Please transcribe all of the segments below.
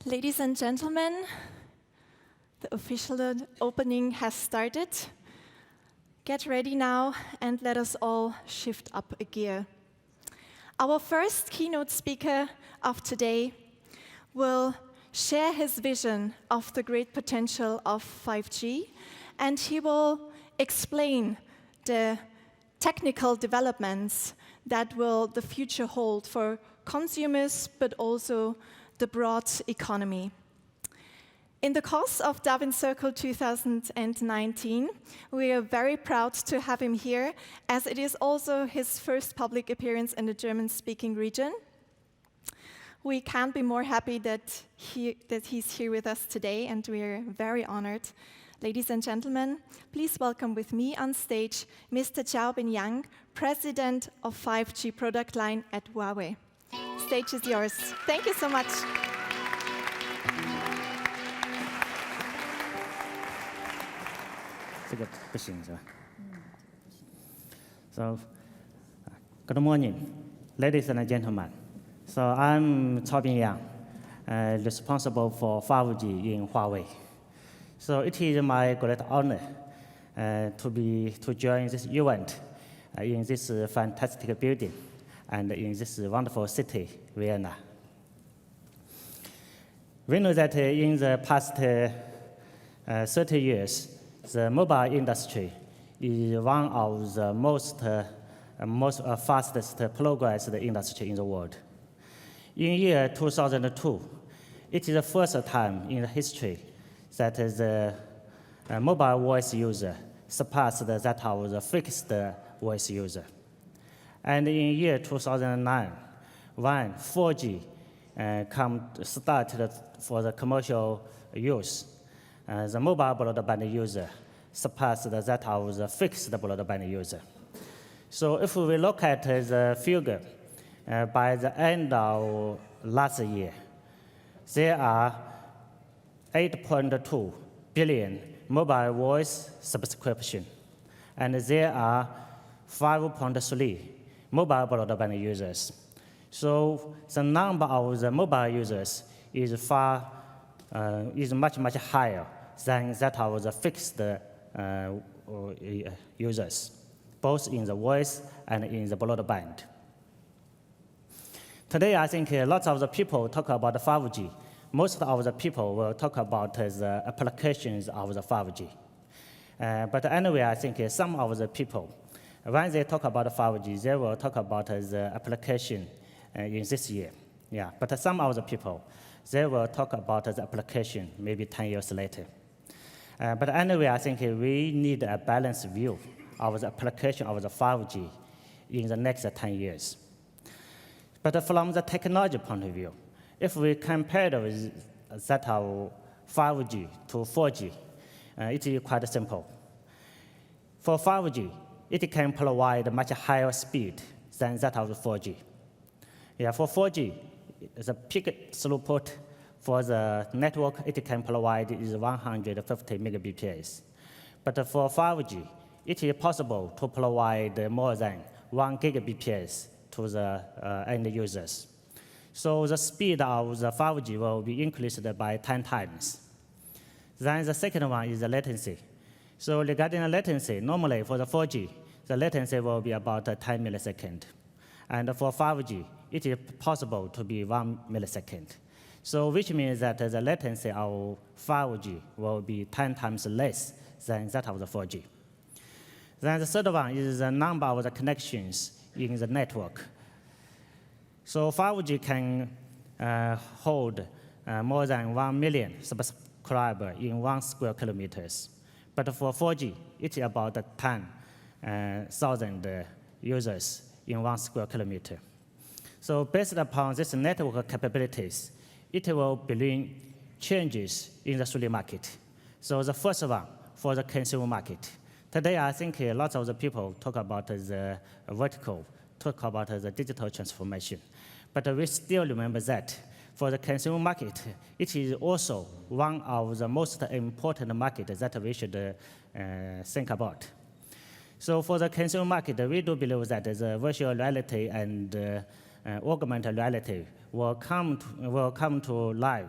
Ladies and gentlemen, the official opening has started. Get ready now and let us all shift up a gear. Our first keynote speaker of today will share his vision of the great potential of 5G, and he will explain the technical developments that will the future hold for consumers, but also the broad economy. In the course of Darwin's Circle 2019, we are very proud to have him here, as it is also his first public appearance in the German-speaking region. We can't be more happy that he's here with us today, and we are very honored. Ladies and gentlemen, please welcome with me on stage Mr. Xiaobin Yang, President of 5G product line at Huawei. Stage is yours. Thank you so much. So, good morning, ladies and gentlemen. So I'm Xiaobin Yang, responsible for 5G in Huawei. So it is my great honor to join this event in this fantastic building and in this wonderful city, Vienna. We know that in the past 30 years, the mobile industry is one of the most fastest progressed industry in the world. In year 2002, it is the first time in history that the mobile voice user surpassed that of the fixed voice user. And in year 2009, when 4G started for the commercial use, the mobile broadband user surpassed that of the fixed broadband user. So if we look at the figure, by the end of last year, there are 8.2 billion mobile voice subscriptions, and there are 5.3 mobile broadband users. So the number of the mobile users is much higher than that of the fixed users, both in the voice and in the broadband. Today, I think lots of the people talk about 5G. Most of the people will talk about the applications of the 5G. But anyway, I think some of the people, when they talk about 5G, they will talk about the application in this year. Yeah, but some of the people, they will talk about the application maybe 10 years later. But anyway, I think we need a balanced view of the application of the 5G in the next 10 years. But from the technology point of view, if we compare that of 5G to 4G, it is quite simple. For 5G, it can provide much higher speed than that of 4G. Yeah, for 4G, the peak throughput for the network it can provide is 150 megabps. But for 5G, it is possible to provide more than 1 gigabps to the end users. So the speed of the 5G will be increased by 10 times. Then the second one is the latency. So regarding the latency, normally for the 4G, the latency will be about 10 milliseconds. And for 5G, it is possible to be 1 millisecond. So which means that the latency of 5G will be 10 times less than that of the 4G. Then the third one is the number of the connections in the network. So 5G can hold more than 1 million subscribers in 1 square kilometers. But for 4G, it's about 10,000 users in 1 square kilometer. So based upon this network capabilities, it will bring changes in the 3D market. So the first one, for the consumer market. Today, I think lots of the people talk about the vertical, talk about the digital transformation. But we still remember that for the consumer market, it is also one of the most important markets that we should think about. So for the consumer market, we do believe that the virtual reality and augmented reality will come to life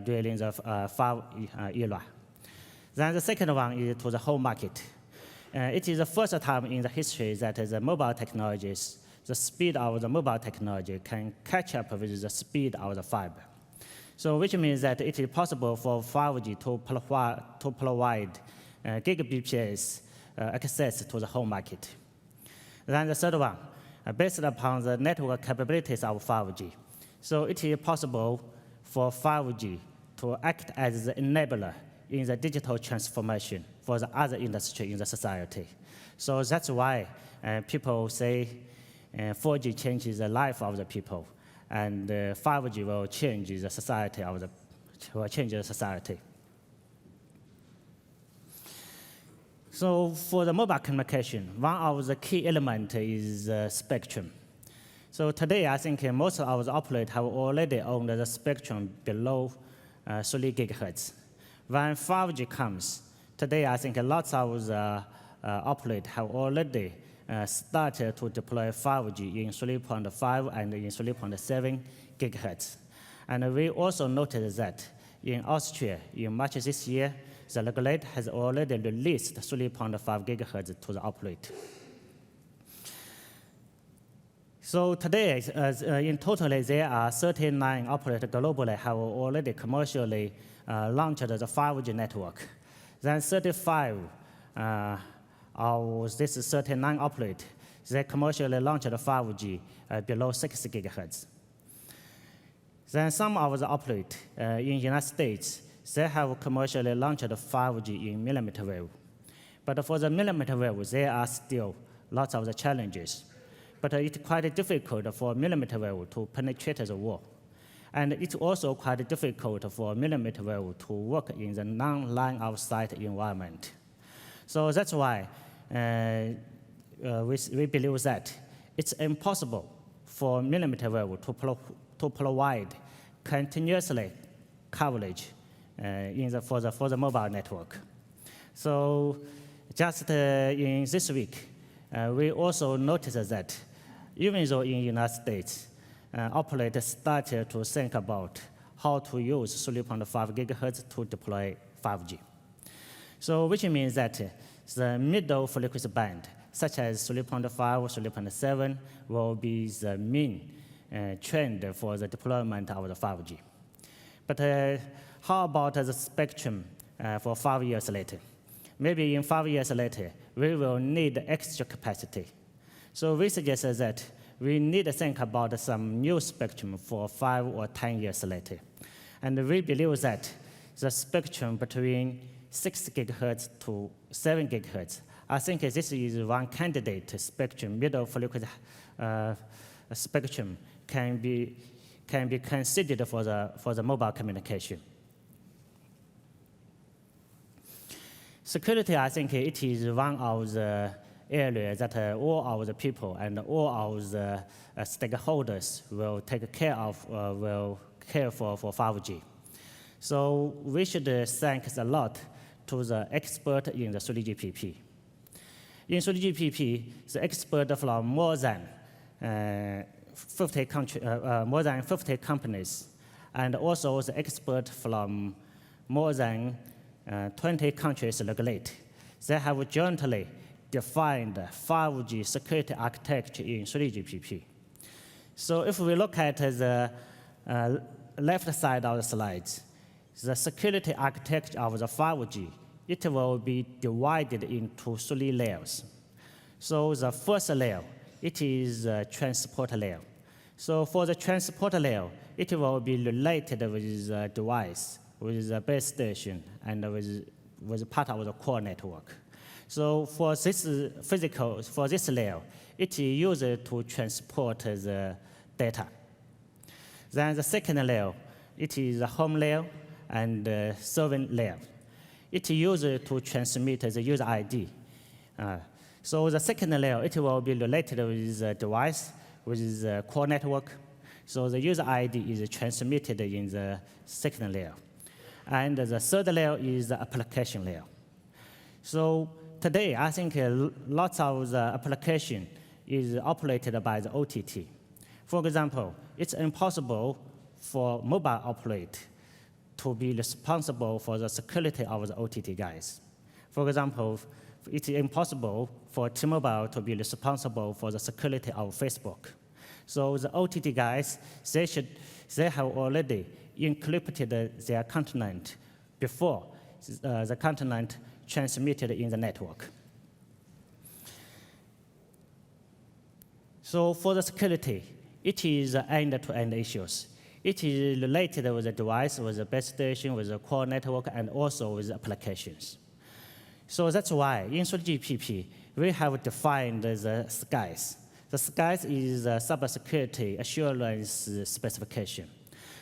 during the 5G era. Then the second one is to the home market. It is the first time in the history that the mobile technologies, the speed of the mobile technology can catch up with the speed of the fiber. So which means that it is possible for 5G to provide gigabps access to the home market. Then the third one, based upon the network capabilities of 5G. So it is possible for 5G to act as the enabler in the digital transformation for the other industry in the society. So that's why people say 4G changes the life of the people, and 5G will change the society So for the mobile communication, one of the key elements is spectrum. So today, I think most of the operators have already owned the spectrum below 3 gigahertz. When 5G comes, today I think lots of the operators have already started to deploy 5G in 3.5 and in 3.7 gigahertz. And we also noted that in Austria, in March this year, the regulator has already released 3.5 gigahertz to the operator. So today, in total, there are 39 operators globally have already commercially launched the 5G network. Then 35 of these 39 operators, they commercially launched 5G below 6 gigahertz. Then some of the operators in the United States, they have commercially launched 5G in millimeter wave. But for the millimeter wave, there are still lots of the challenges. But it's quite difficult for millimeter wave to penetrate the wall. And it's also quite difficult for millimeter wave to work in the non-line of sight environment. So that's why we believe that it's impossible for millimeter wave to provide continuously coverage for the mobile network. So just in this week, we also noticed that even though in the United States, operators started to think about how to use 3.5 gigahertz to deploy 5G. So which means that the middle frequency band, such as 3.5 or 3.7, will be the main trend for the deployment of the 5G. But how about the spectrum for 5 years later? Maybe in 5 years later, we will need extra capacity. So we suggest that we need to think about some new spectrum for 5 or 10 years later. And we believe that the spectrum between 6 gigahertz to 7 gigahertz, I think this is one candidate spectrum, middle frequency spectrum can be considered for the mobile communication. Security, I think it is one of the areas that all of the people and all of the stakeholders will take care of, will care for 5G. So we should thank a lot to the expert in the 3GPP. In 3GPP, the expert from more than 50 companies, and also the expert from more than 20 countries regulate. They have jointly defined 5G security architecture in 3GPP. So if we look at the left side of the slides, the security architecture of the 5G, it will be divided into 3 layers. So the first layer, it is the transport layer. So for the transport layer, it will be related with the device, with the base station, and with part of the core network. So for this layer, it is used to transport the data. Then the second layer, it is the home layer and the serving layer. It is used to transmit the user ID. So the second layer, it will be related with the device, with the core network. So the user ID is transmitted in the second layer. And the third layer is the application layer. So today, I think lots of the application is operated by the OTT. For example, it's impossible for mobile operator to be responsible for the security of the OTT guys. For example, it's impossible for T-Mobile to be responsible for the security of Facebook. So the OTT guys, they have already encrypted their content before the content transmitted in the network. So for the security, it is end-to-end issues. It is related with the device, with the base station, with the core network, and also with the applications. So that's why in 3GPP, we have defined the SKIES. The SKIES is a cybersecurity assurance specification.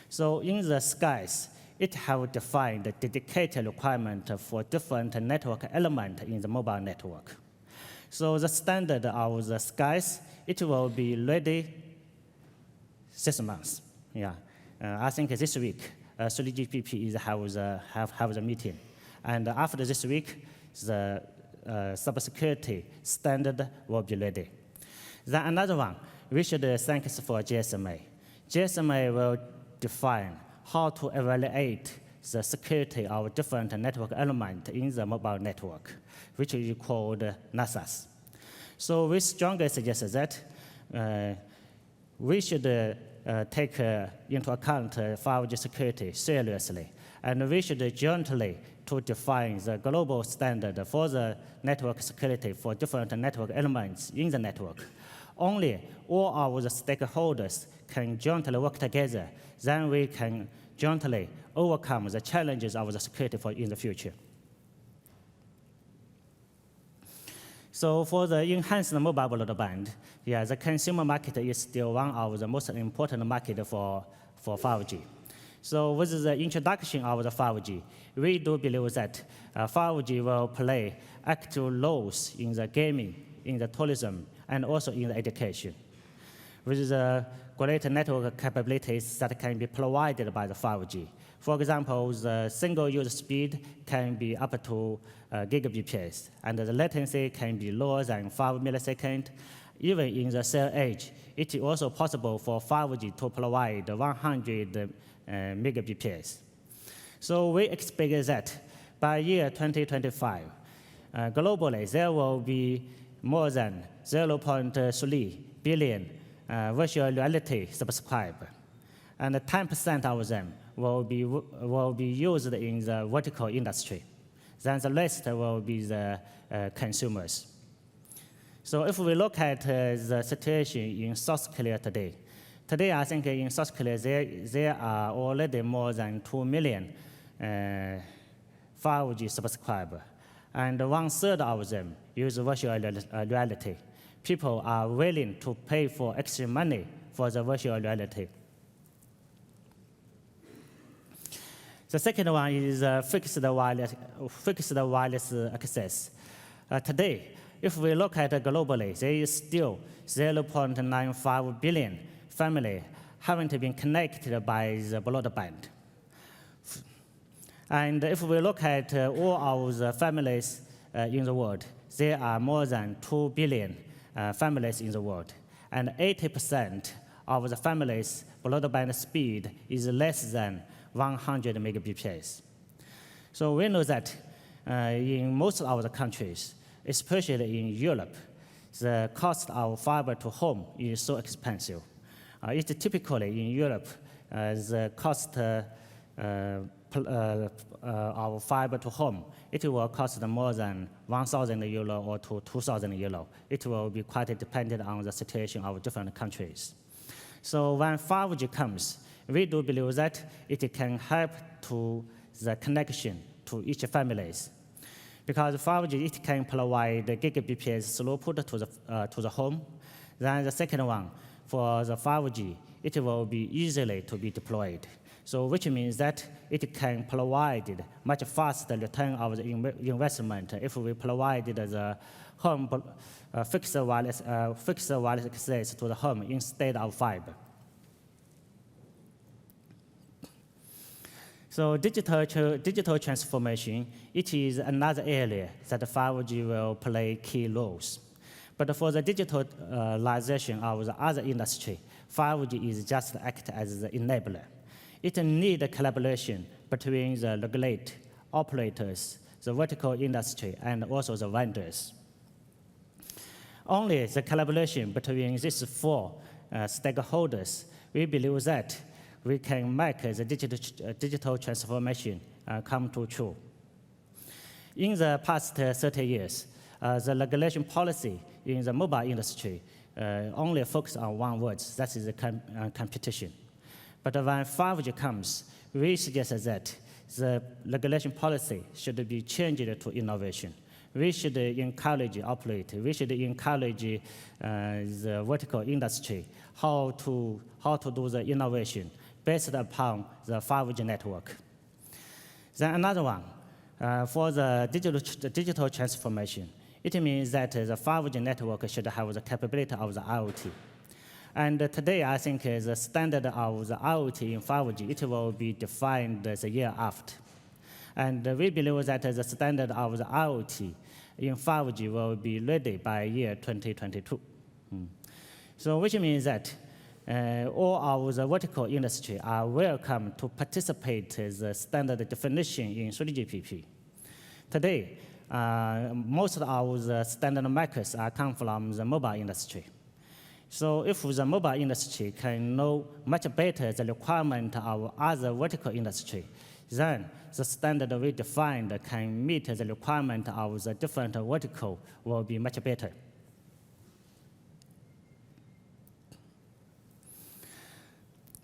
So in the SKIES, it have defined a dedicated requirement for different network elements in the mobile network. So the standard of the SKIES, it will be ready 6 months. Yeah. I think this week, 3GPP have the meeting. And after this week, the cybersecurity standard will be ready. Then another one, we should thank for GSMA. GSMA will define how to evaluate the security of different network elements in the mobile network, which is called NASAs. So we strongly suggest that we should take into account 5G security seriously, and we should jointly to define the global standard for the network security for different network elements in the network. Only all of the stakeholders can jointly work together, then we can jointly overcome the challenges of the security in the future. So for the enhanced mobile broadband, yeah, the consumer market is still one of the most important market for 5G. So with the introduction of the 5G, we do believe that 5G will play active roles in the gaming, in the tourism, and also in the education. With the great network capabilities that can be provided by the 5G. For example, the single user speed can be up to gigabps, and the latency can be lower than 5 milliseconds. Even in the cell age, it is also possible for 5G to provide 100 megabps. So we expect that by year 2025, globally there will be more than 0.3 billion virtual reality subscribers, and 10% of them will be used in the vertical industry. Then the rest will be the consumers. So if we look at the situation in South Korea today, I think in South Korea there are already more than 2 million 5G subscribers, and 1/3 of them use virtual reality. People are willing to pay for extra money for the virtual reality. The second one is fixed wireless access. Today, if we look at globally, there is still 0.95 billion families haven't been connected by the broadband. And if we look at all of the families in the world, there are more than 2 billion families in the world. And 80% of the families' broadband speed is less than 100 megabps. So we know that in most of the countries, especially in Europe, the cost of fiber to home is so expensive. It's typically in Europe, the cost of fiber to home, it will cost more than 1,000 euro or to 2,000 euro. It will be quite dependent on the situation of different countries. So when 5G comes, we do believe that it can help to the connection to each families. Because 5G, it can provide gigabps throughput to the home. Then the second one, for the 5G, it will be easily to be deployed. So which means that it can provide much faster return of the investment if we provided the home fixed wireless access to the home instead of fiber. So digital transformation, it is another area that 5G will play key roles. But for the digitalization of the other industry, 5G is just act as the enabler. It needs collaboration between the regulate operators, the vertical industry, and also the vendors. Only the collaboration between these four stakeholders, we believe that we can make the digital transformation come to true. In the past 30 years, the regulation policy in the mobile industry only focused on one word, that is the competition. But when 5G comes, we suggest that the regulation policy should be changed to innovation. We should encourage operators. We should encourage the vertical industry how to do the innovation based upon the 5G network. Then another one, for the digital transformation, it means that the 5G network should have the capability of the IoT. And today, I think the standard of the IoT in 5G, it will be defined the year after. And we believe that the standard of the IoT in 5G will be ready by year 2022. So which means that all of the vertical industry are welcome to participate in the standard definition in 3GPP. Today, most of the standard makers are come from the mobile industry. So if the mobile industry can know much better the requirement of other vertical industry, then the standard we defined can meet the requirement of the different vertical will be much better.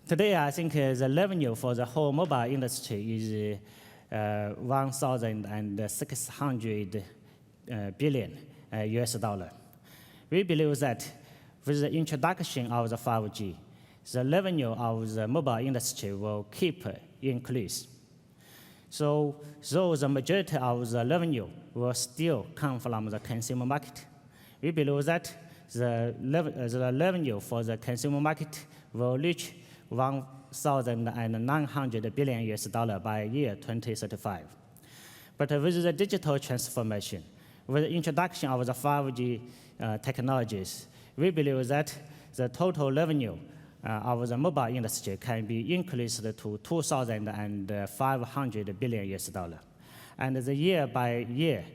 Today, I think the revenue for the whole mobile industry is 1,600 billion US dollar. We believe that with the introduction of the 5G, the revenue of the mobile industry will keep increase. So though the majority of the revenue will still come from the consumer market, we believe that the revenue for the consumer market will reach 1,900 billion US dollar by year 2035. But with the digital transformation, with the introduction of the 5G technologies, we believe that the total revenue of the mobile industry can be increased to 2,500 billion US dollar. And the year by year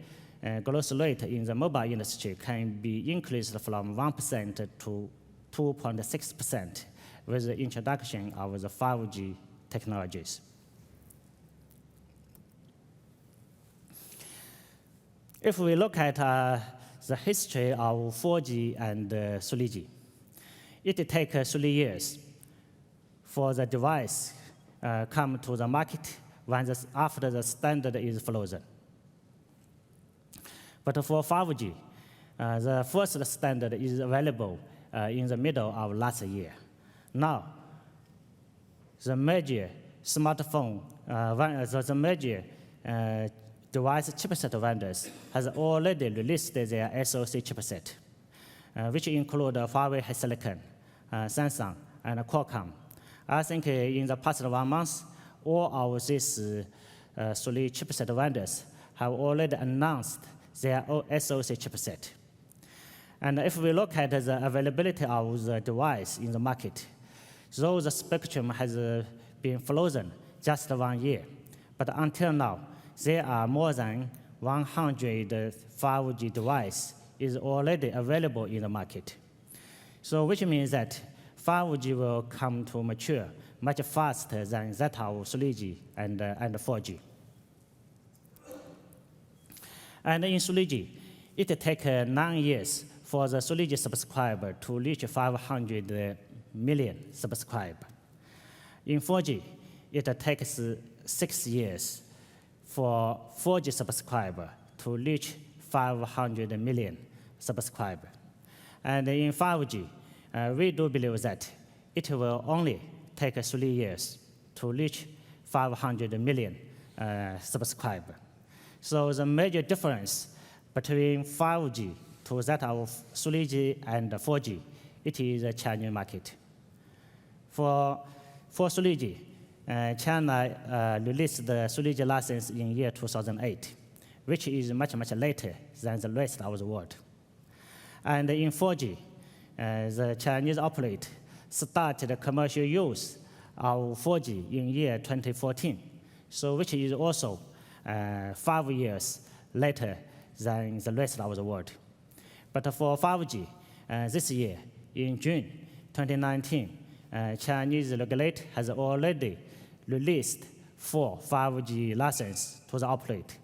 growth rate in the mobile industry can be increased from 1% to 2.6% with the introduction of the 5G technologies. If we look at the history of 4G and 3G, it takes 3 years for the device come to the market after the standard is frozen. But for 5G, the first standard is available in the middle of last year. Now, the major smartphone, the major device chipset vendors has already released their SoC chipset, which include Huawei HiSilicon, Samsung, and Qualcomm. I think in the past 1 month, all of these 3 chipset vendors have already announced their SoC chipset. And if we look at the availability of the device in the market, though the spectrum has been frozen just 1 year, but until now, there are more than 100 5G devices is already available in the market. So which means that 5G will come to mature much faster than that of 3G and 4G. And in 3G, it takes 9 years for the 3G subscriber to reach 500 million subscribers. In 4G, it takes 6 years for 4G subscriber to reach 500 million subscribers. And in 5G, we do believe that it will only take 3 years to reach 500 million subscribers. So the major difference between 5G to that of 3G and 4G, it is a Chinese market. For 3G, China released the 3G license in year 2008, which is much, much later than the rest of the world. And in 4G, the Chinese operator started commercial use of 4G in year 2014. so which is also 5 years later than the rest of the world. But for 5G, this year, in June 2019, Chinese regulator has already released 4 5G licenses to the operator.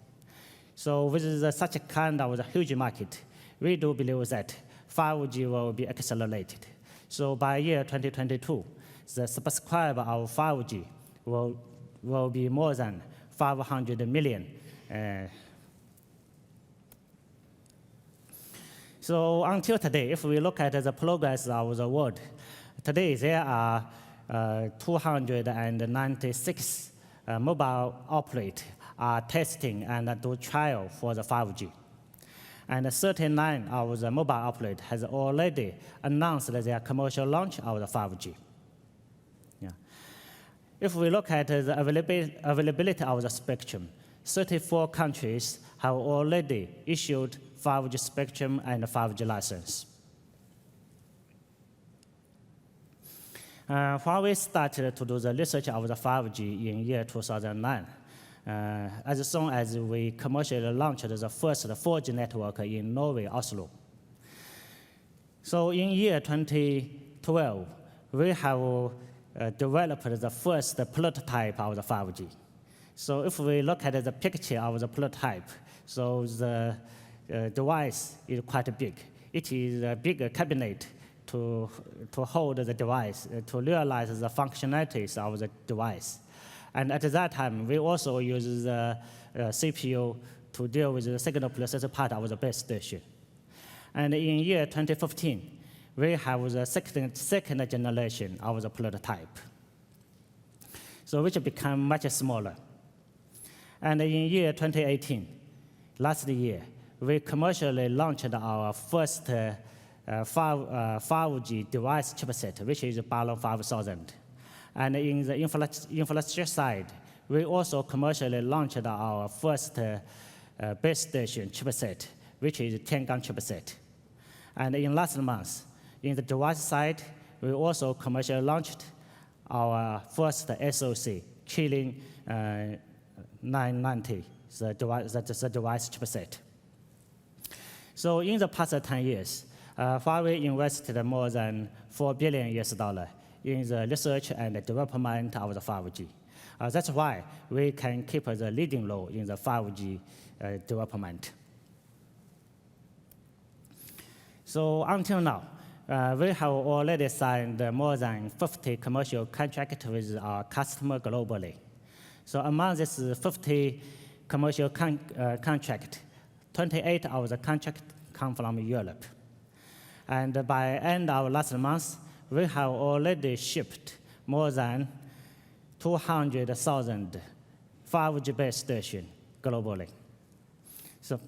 So with such a kind of a huge market, we do believe that 5G will be accelerated. So by year 2022, the subscriber of 5G will be more than 500 million. So until today, if we look at the progress of the world, today there are 296 mobile operators are testing and do trial for the 5G. And 39 of the mobile operators has already announced their commercial launch of the 5G. Yeah. If we look at the availability of the spectrum, 34 countries have already issued 5G spectrum and 5G license. When we started to do the research of the 5G in year 2009, as soon as we commercially launched the first 4G network in Norway, Oslo. So in year 2012, we have developed the first prototype of the 5G. So if we look at the picture of the prototype, so the device is quite big. It is a big cabinet to hold the device, to realize the functionalities of the device. And at that time, we also use the CPU to deal with the signal processor part of the base station. And in year 2015, we have the second generation of the prototype, so which become much smaller. And in year 2018, last year, we commercially launched our first 5G device chipset, which is Balloon 5000. And in the infrastructure side, we also commercially launched our first base station chipset, which is 10-gun chipset. And in last month, in the device side, we also commercially launched our first SoC, Killing 990, the device chipset. So in the past 10 years, Huawei invested more than $4 billion in the research and development of the 5G. That's why we can keep the leading role in the 5G development. So until now, we have already signed more than 50 commercial contracts with our customers globally. So among these 50 commercial contracts, 28 of the contracts come from Europe. And by end of last month, we have already shipped more than 200,000 5G base stations globally. So,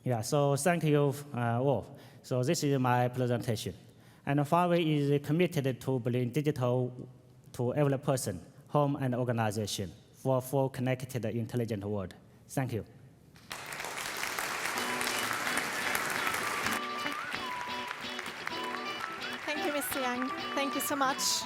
yeah, so thank you all. So this is my presentation. And Huawei is committed to bring digital to every person, home, and organization for a full connected, intelligent world. Thank you. Thank you, Mr. Yang. Thank you so much.